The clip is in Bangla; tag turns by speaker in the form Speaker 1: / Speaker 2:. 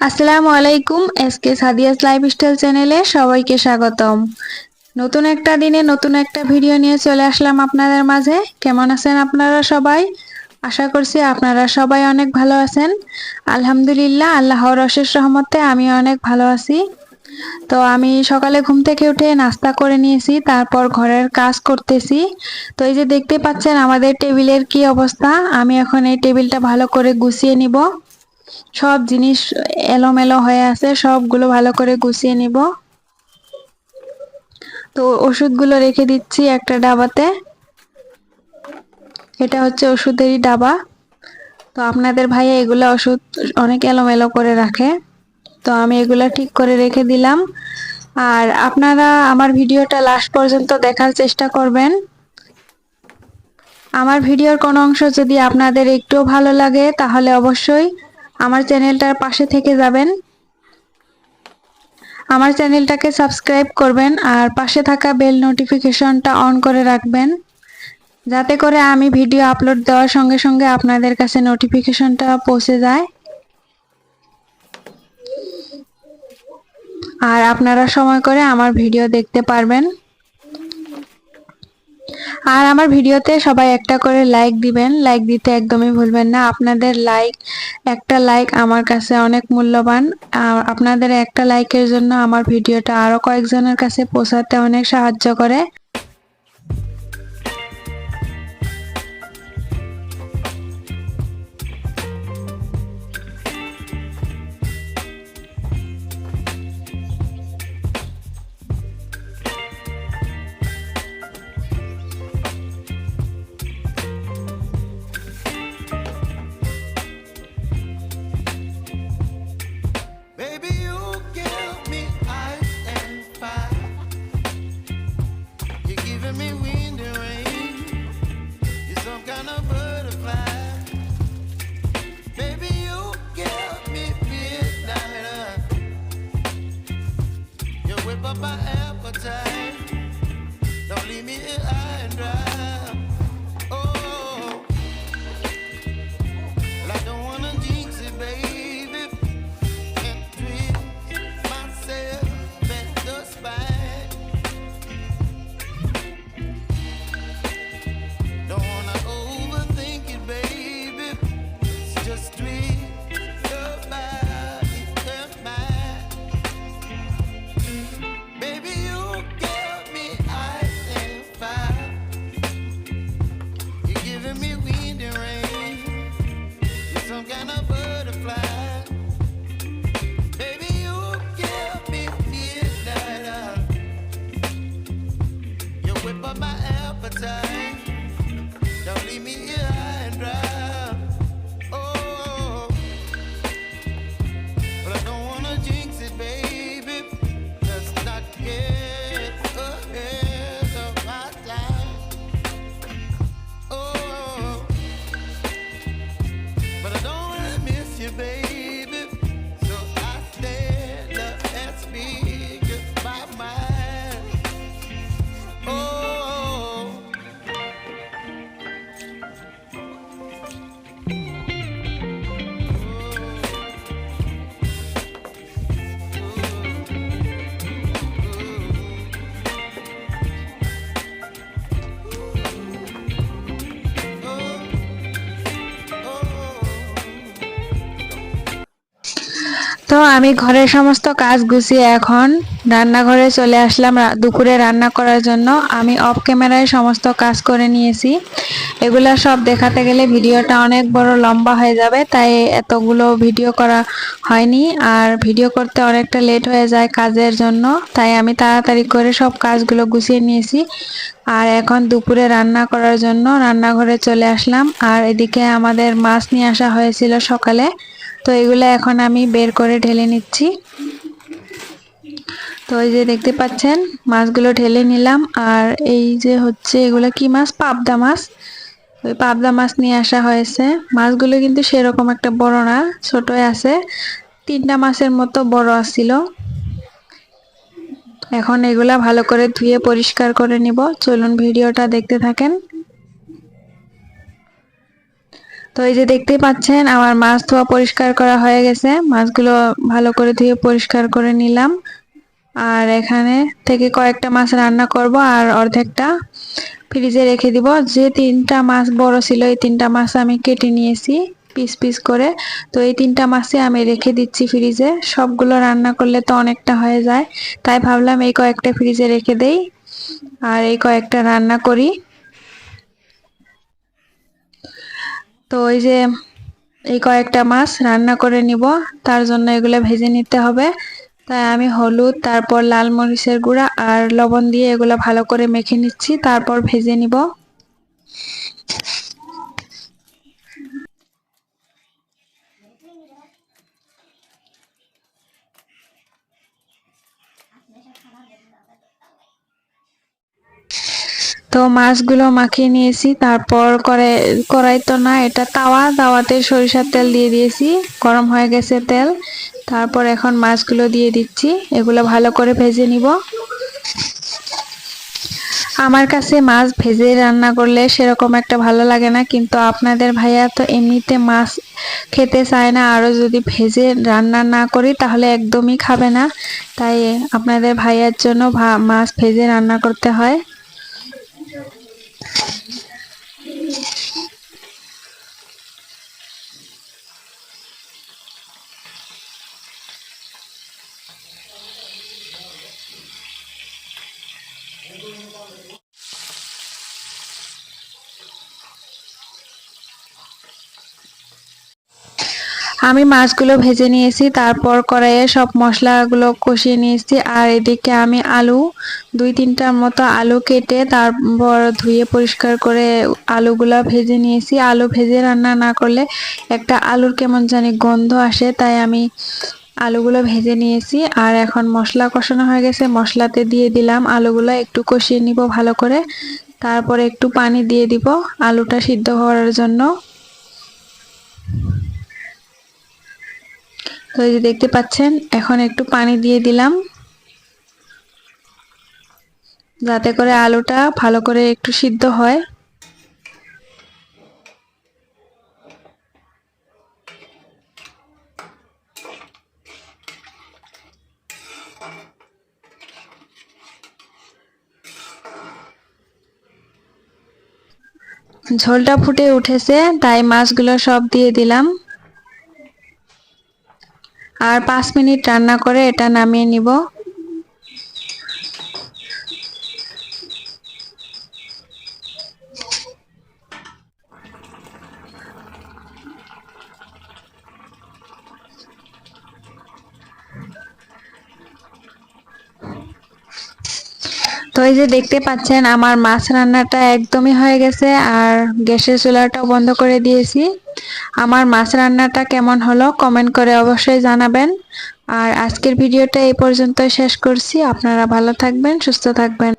Speaker 1: আসসালামু আলাইকুম। এসকে সাদিয়াস লাইফস্টাইল চ্যানেলে সবাইকে স্বাগতম। নতুন একটা দিনে নতুন একটা ভিডিও নিয়ে চলে আসলাম আপনাদের মাঝে। কেমন আছেন আপনারা সবাই? আশা করছি আপনারা সবাই অনেক ভালো আছেন। আলহামদুলিল্লাহ, আল্লাহর অশেষ রহমতে আমি অনেক ভালো আছি। তো আমি সকালে ঘুম থেকে উঠে নাস্তা করে নিয়েছি, তারপর ঘরের কাজ করতেছি। তো এই যে দেখতে পাচ্ছেন আমাদের টেবিলের কি অবস্থা। আমি এখন এই টেবিলটা ভালো করে গুছিয়ে নিব। সব জিনিস এলোমেলো হয়ে আছে, সবগুলো ভালো করে গুছিয়ে নিব। তো ওষুধগুলো রেখে দিচ্ছি একটা ডাবাতে। এটা হচ্ছে ওষুধেরই ডাবা। তো আপনাদের ভাইয়া এগুলা ওষুধ অনেক এলোমেলো করে রাখে, তো আমি এগুলা ঠিক করে রেখে দিলাম। আর আপনারা আমার ভিডিওটা লাস্ট পর্যন্ত দেখার চেষ্টা করবেন। আমার ভিডিওর কোনো অংশ যদি আপনাদের একটুও ভালো লাগে তাহলে অবশ্যই আমার চ্যানেলটার পাশে থেকে যাবেন। আমার চ্যানেলটাকে সাবস্ক্রাইব করবেন আর পাশে থাকা বেল নোটিফিকেশনটা অন করে রাখবেন, যাতে করে আমি ভিডিও আপলোড দেওয়ার সঙ্গে সঙ্গে আপনাদের কাছে নোটিফিকেশনটা পৌঁছে যায় আর আপনারা সময় করে আমার ভিডিও দেখতে পারবেন। আর আমার ভিডিওতে সবাই একটা করে লাইক দিবেন, লাইক দিতে একদমই ভুলবেন না। আপনাদের একটা লাইক আমার কাছে অনেক মূল্যবান। আর আপনাদের একটা লাইকের জন্য আমার ভিডিওটা আরো কয়েকজনের কাছে পৌঁছাতে অনেক সাহায্য করে।
Speaker 2: Baby, you give me ice and fire. You're giving me wind and rain. You're some kind of butterfly. Baby, you give me midnight. You whip up my appetite. Don't leave me here high and dry. Oh, well, I don't wanna jinx it, baby. And twist myself at the spine. Don't wanna overthink it, baby. It's just twist your body and mine. Baby, you give me ice and fire. You're giving me wind and rain. You're some kind of butterfly. Baby, you give me midnight. You whip up my appetite. Don't leave me here high and dry. Oh, but I don't wanna jinx it, baby. Let's not get ahead of my time. Oh, but I don't wanna miss you, baby. So I stand up and speak my mind. Oh.
Speaker 1: তো আমি ঘরের সমস্ত কাজ গুছিয়ে এখন রান্নাঘরে চলে আসলাম দুপুরে রান্না করার জন্য। আমি অফ ক্যামেরায় সমস্ত কাজ করে নিয়েছি। এগুলা সব দেখাতে গেলে ভিডিওটা অনেক বড় লম্বা হয়ে যাবে, তাই এতগুলো ভিডিও করা হয়নি। আর ভিডিও করতে অনেকটা লেট হয়ে যায় কাজের জন্য, তাই আমি তাড়াতাড়ি করে সব কাজগুলো গুছিয়ে নিয়েছি। আর এখন দুপুরে রান্না করার জন্য রান্নাঘরে চলে আসলাম। আর এদিকে আমাদের মাছ নিয়ে আসা হয়েছিল সকালে, তো এগুলো এখন আমি বের করে ঢেলে নিচ্ছি। তো এই যে দেখতে পাচ্ছেন মাছগুলো ঢেলে নিলাম। আর এই যে হচ্ছে এগুলো কি মাছ, পাবদা মাছ। ওই পাবদা মাছ নিয়ে আসা হয়েছে। মাছগুলো কিন্তু সেরকম একটা বড় না, ছোটই আছে। 3টা মাছের মতো বড় আছিল। এখন এগুলা ভালো করে ধুয়ে পরিষ্কার করে নিব। চলুন ভিডিওটা দেখতে থাকেন। তো এই যে দেখতেই পাচ্ছেন আমার মাছ ধোয়া পরিষ্কার করা হয়ে গেছে, মাছগুলো ভালো করে ধুয়ে পরিষ্কার করে নিলাম। আর এখানে থেকে কয়েকটা মাছ রান্না করব আর অর্ধেকটা ফ্রিজে রেখে দিব। যে 3টা মাছ বড় ছিল এই 3টা মাছ আমি কেটে নিয়েছি পিস পিস করে। তো এই 3টা মাছই আমি রেখে দিচ্ছি ফ্রিজে, সবগুলো রান্না করলে তো অনেকটা হয়ে যায়, তাই ভাবলাম এই কয়েকটা ফ্রিজে রেখে দেই আর এই কয়েকটা রান্না করি। তো ওই যে এই কয়েকটা মাছ রান্না করে নিব, তার জন্য এগুলো ভেজে নিতে হবে। তাই আমি হলুদ, তারপর লাল মরিচের গুঁড়া আর লবণ দিয়ে এগুলো ভালো করে মেখে নিচ্ছি, তারপর ভেজে নিব। তো মাছগুলো মাখিয়ে নিয়েছি, তারপর কড়াই তো না, এটা তাওয়াতে সরিষার তেল দিয়ে দিয়েছি, গরম হয়ে গেছে তেল। তারপর এখন মাছগুলো দিয়ে দিচ্ছি, এগুলো ভালো করে ভেজে নিব। আমার কাছে মাছ ভেজে রান্না করলে সেরকম একটা ভালো লাগে না, কিন্তু আপনাদের ভাইয়া তো এমনিতে মাছ খেতে চায় না, আরও যদি ভেজে রান্না না করি তাহলে একদমই খাবে না। তাই আপনাদের ভাইয়ার জন্য মাছ ভেজে রান্না করতে হয়। আমি মাছগুলো ভেজে নিয়েছি, তারপর কড়াইয়ে সব মশলাগুলো কষিয়ে নিয়েছি। আর এদিকে আমি আলু 2-3টার মতো আলু কেটে তারপর ধুয়ে পরিষ্কার করে আলুগুলো ভেজে নিয়েছি। আলু ভেজে রান্না না করলে একটা আলুর কেমন জানি গন্ধ আসে, তাই আমি আলুগুলো ভেজে নিয়েছি। আর এখন মশলা কষানো হয়ে গেছে, মশলাতে দিয়ে দিলাম আলুগুলো, একটু কষিয়ে নিব ভালো করে। তারপরে একটু পানি দিয়ে দিব আলুটা সিদ্ধ করার জন্য। তো এই যে দেখতে পাচ্ছেন, এখন একটু পানি দিয়ে দিলাম যাতে করে আলুটা ভালো করে একটু সিদ্ধ হয়। ঝোলটা ফুটে উঠেছে, তাই মাছগুলো সব দিয়ে দিলাম। আর 5 মিনিট রান্না করে এটা নামিয়ে নিব। তো এই যে দেখতে পাচ্ছেন আমার মাছ রান্নাটা একদমই হয়ে গেছে, আর গ্যাসের চুলাটাও বন্ধ করে দিয়েছি। আমার মাছ রান্নাটা কেমন হলো কমেন্ট করে অবশ্যই জানাবেন। আর আজকের ভিডিওটা এই পর্যন্তই শেষ করছি। আপনারা ভালো থাকবেন, সুস্থ থাকবেন।